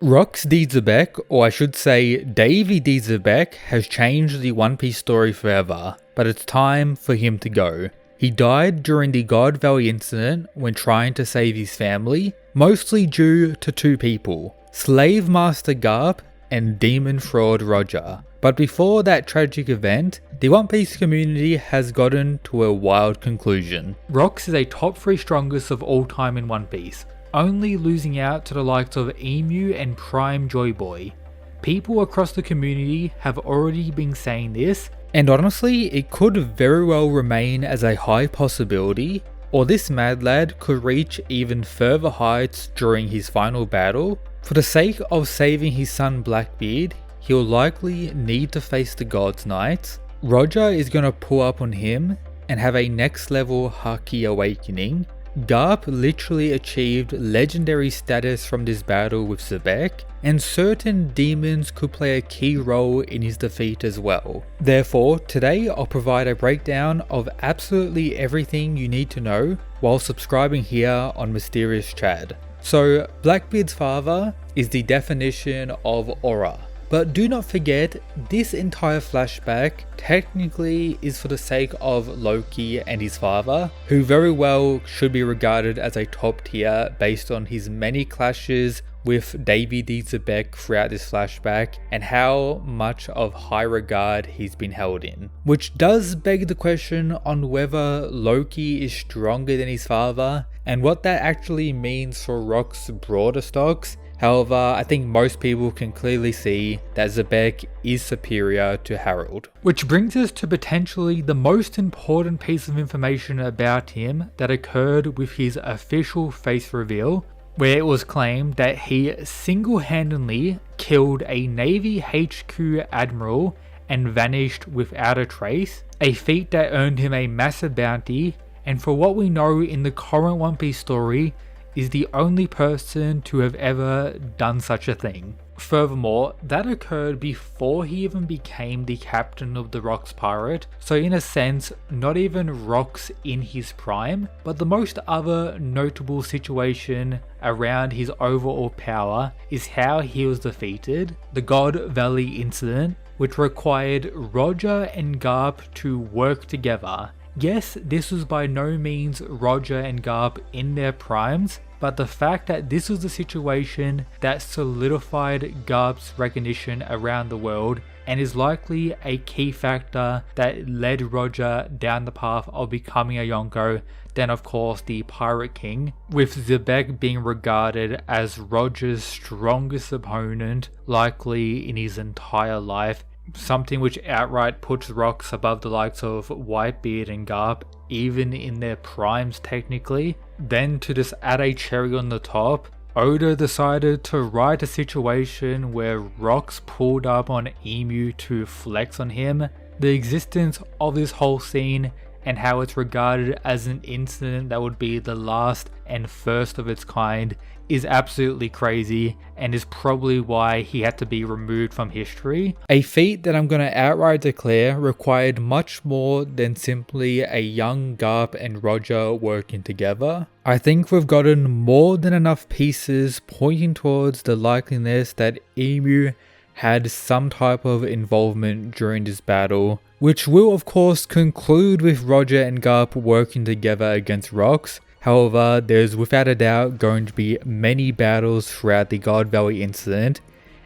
Rox D. Xebec, or I should say Davy D. Xebec, has changed the One Piece story forever, but it's time for him to go. He died during the God Valley incident when trying to save his family, mostly due to two people, Slave Master Garp and Demon Fraud Roger. But before that tragic event, the One Piece community has gotten to a wild conclusion. Rox is a top 3 strongest of all time in One Piece, only losing out to the likes of Emu and Prime Joy Boy. People across the community have already been saying this, and honestly, it could very well remain as a high possibility, or this mad lad could reach even further heights during his final battle. For the sake of saving his son Blackbeard, he'll likely need to face the God's Knights. Roger is going to pull up on him and have a next level Haki awakening. Garp literally achieved legendary status from this battle with Xebec, and certain demons could play a key role in his defeat as well. Therefore, today I'll provide a breakdown of absolutely everything you need to know while subscribing here on Mysterious Chad. So, Blackbeard's father is the definition of aura. But do not forget, this entire flashback technically is for the sake of Loki and his father, who very well should be regarded as a top tier based on his many clashes with Davy D. Xebec throughout this flashback and how much of high regard he's been held in. Which does beg the question on whether Loki is stronger than his father and what that actually means for Rock's broader stocks. However, I think most people can clearly see that Xebec is superior to Harold. Which brings us to potentially the most important piece of information about him that occurred with his official face reveal, where it was claimed that he single-handedly killed a Navy HQ admiral and vanished without a trace, a feat that earned him a massive bounty, and for what we know in the current One Piece story, is the only person to have ever done such a thing. Furthermore, that occurred before he even became the captain of the Rox Pirate, so in a sense, not even Rox in his prime, but the most other notable situation around his overall power is how he was defeated, the God Valley incident, which required Roger and Garp to work together. Yes, this was by no means Roger and Garp in their primes, but the fact that this was the situation that solidified Garp's recognition around the world and is likely a key factor that led Roger down the path of becoming a Yonko, then of course the Pirate King, with Xebec being regarded as Roger's strongest opponent likely in his entire life. Something which outright puts Rox above the likes of Whitebeard and Garp, even in their primes technically. Then to just add a cherry on the top, Oda decided to write a situation where Rox pulled up on Emu to flex on him. The existence of this whole scene and how it's regarded as an incident that would be the last and first of its kind is absolutely crazy and is probably why he had to be removed from history. A feat that I'm going to outright declare required much more than simply a young Garp and Roger working together. I think we've gotten more than enough pieces pointing towards the likeliness that Emu had some type of involvement during this battle, which will of course conclude with Roger and Garp working together against Rox. However, there's without a doubt going to be many battles throughout the God Valley incident,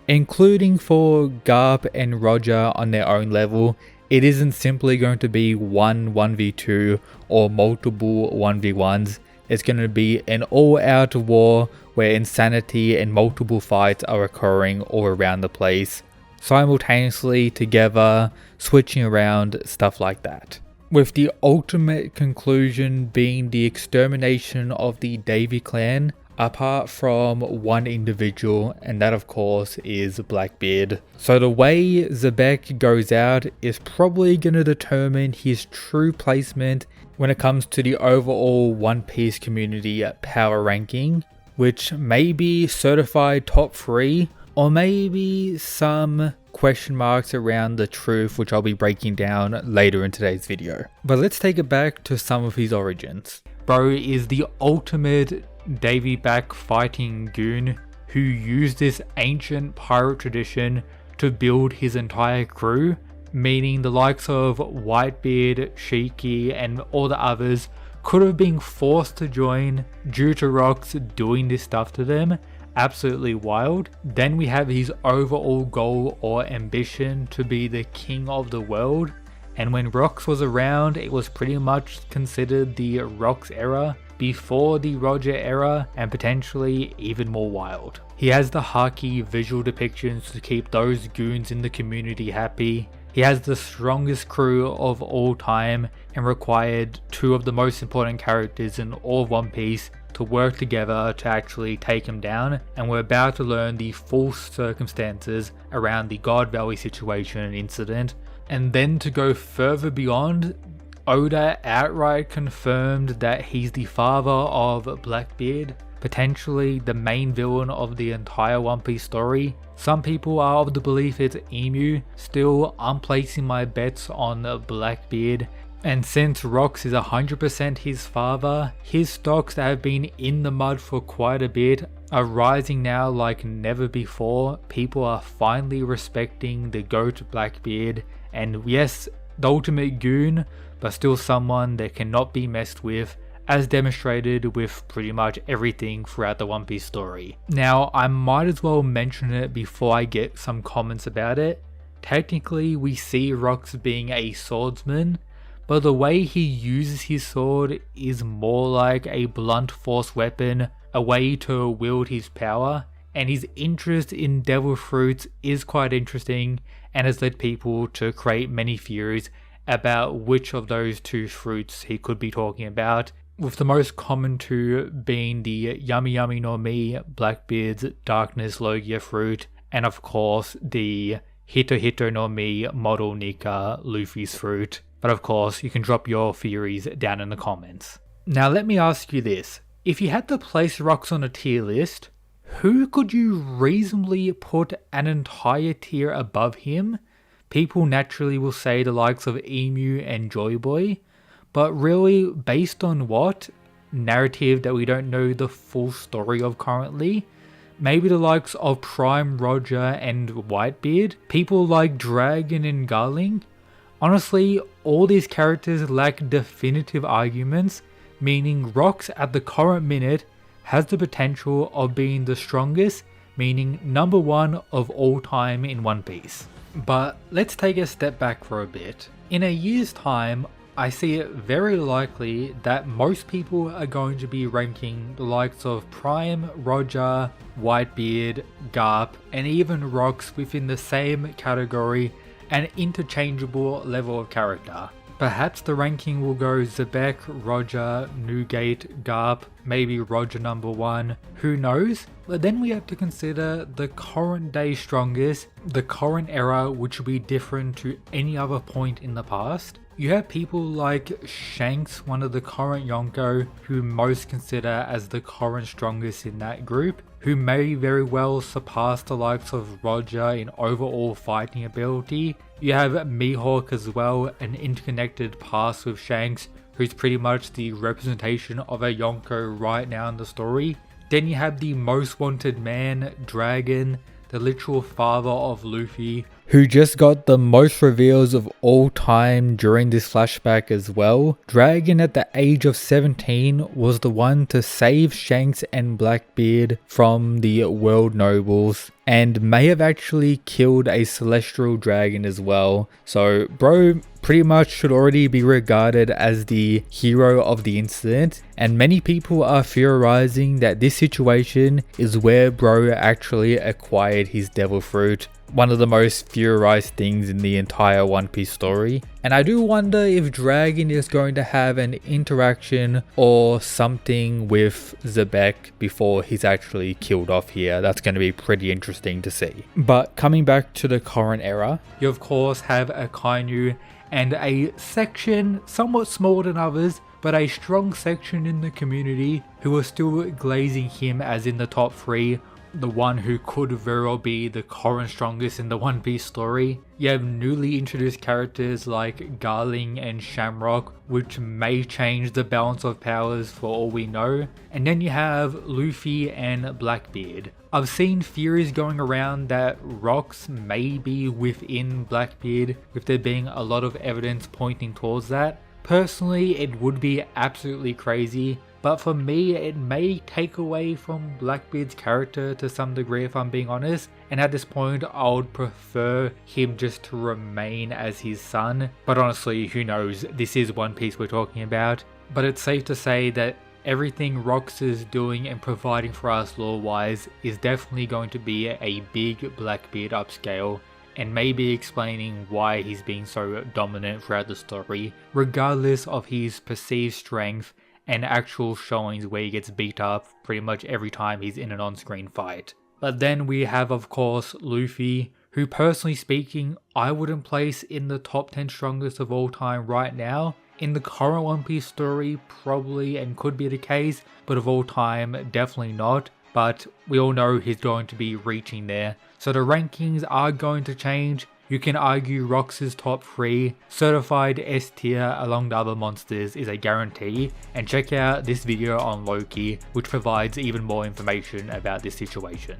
including for Garp and Roger on their own level. It isn't simply going to be one 1v2 or multiple 1v1s. It's going to be an all-out war where insanity and multiple fights are occurring all around the place, simultaneously together, switching around, stuff like that. With the ultimate conclusion being the extermination of the Davy clan, apart from one individual, and that of course is Blackbeard. So the way Xebec goes out is probably going to determine his true placement when it comes to the overall One Piece community power ranking, which may be certified top 3, or maybe some question marks around the truth, which I'll be breaking down later in today's video. But let's take it back to some of his origins. Bro is the ultimate Davy back fighting goon who used this ancient pirate tradition to build his entire crew, meaning the likes of Whitebeard, Shiki, and all the others could have been forced to join due to Rox doing this stuff to them. Absolutely wild. Then we have his overall goal or ambition to be the king of the world, and when Rox was around, it was pretty much considered the Rox era before the Roger era, and potentially even more wild. He has the Haki visual depictions to keep those goons in the community happy. He has the strongest crew of all time and required two of the most important characters in all of One Piece to work together to actually take him down, and we're about to learn the full circumstances around the God Valley situation and incident. And then to go further beyond, Oda outright confirmed that he's the father of Blackbeard, potentially the main villain of the entire One Piece story. Some people are of the belief it's Emu. Still, I'm placing my bets on Blackbeard. And since Rox is 100% his father, his stocks that have been in the mud for quite a bit are rising now like never before. People are finally respecting the GOAT Blackbeard, and yes, the ultimate goon, but still someone that cannot be messed with, as demonstrated with pretty much everything throughout the One Piece story. Now, I might as well mention it before I get some comments about it. Technically, we see Rox being a swordsman, but the way he uses his sword is more like a blunt force weapon, a way to wield his power, and his interest in devil fruits is quite interesting and has led people to create many theories about which of those two fruits he could be talking about, with the most common two being the Yummy Yummy no Mi, Blackbeard's Darkness Logia fruit, and of course the Hito Hito no Mi, Model Nika, Luffy's fruit. But of course, you can drop your theories down in the comments. Now let me ask you this. If you had to place Rox on a tier list, who could you reasonably put an entire tier above him? People naturally will say the likes of Emu and Joy Boy, but really, based on what? Narrative that we don't know the full story of currently? Maybe the likes of Prime Roger and Whitebeard? People like Dragon and Garling? Honestly, all these characters lack definitive arguments, meaning Rox at the current minute has the potential of being the strongest, meaning number one of all time in One Piece. But let's take a step back for a bit. In a year's time, I see it very likely that most people are going to be ranking the likes of Prime, Roger, Whitebeard, Garp, and even Rox within the same category, an interchangeable level of character. Perhaps the ranking will go Xebec, Roger, Newgate, Garp, maybe Roger number 1, who knows? But then we have to consider the current day strongest, the current era which will be different to any other point in the past. You have people like Shanks, one of the current Yonko, who most consider as the current strongest in that group, who may very well surpass the likes of Roger in overall fighting ability. You have Mihawk as well, an interconnected past with Shanks, who's pretty much the representation of a Yonko right now in the story. Then you have the most wanted man, Dragon, the literal father of Luffy, who just got the most reveals of all time during this flashback as well. Dragon at the age of 17 was the one to save Shanks and Blackbeard from the world nobles, and may have actually killed a celestial dragon as well. So bro pretty much should already be regarded as the hero of the incident, and many people are theorizing that this situation is where bro actually acquired his devil fruit. One of the most theorized things in the entire One Piece story. And I do wonder if Dragon is going to have an interaction or something with Xebec before he's actually killed off here. That's going to be pretty interesting to see. But coming back to the current era, you of course have Akainu and a section somewhat smaller than others, but a strong section in the community who are still glazing him as in the top 3. The one who could very well be the current strongest in the One Piece story. You have newly introduced characters like Garling and Shamrock, which may change the balance of powers for all we know. And then you have Luffy and Blackbeard. I've seen theories going around that Rox may be within Blackbeard, with there being a lot of evidence pointing towards that. Personally, it would be absolutely crazy, but for me, it may take away from Blackbeard's character to some degree if I'm being honest, and at this point, I would prefer him just to remain as his son. But honestly, who knows, this is One Piece we're talking about. But it's safe to say that everything Rox is doing and providing for us lore-wise is definitely going to be a big Blackbeard upscale, and maybe explaining why he's being so dominant throughout the story, regardless of his perceived strength and actual showings where he gets beat up pretty much every time he's in an on-screen fight. But then we have, of course, Luffy, who personally speaking, I wouldn't place in the top 10 strongest of all time right now. In the current One Piece story, probably and could be the case, but of all time, definitely not. But we all know he's going to be reaching there, so the rankings are going to change. You can argue Rox's top 3, certified S tier along the other monsters is a guarantee, and check out this video on Loki, which provides even more information about this situation.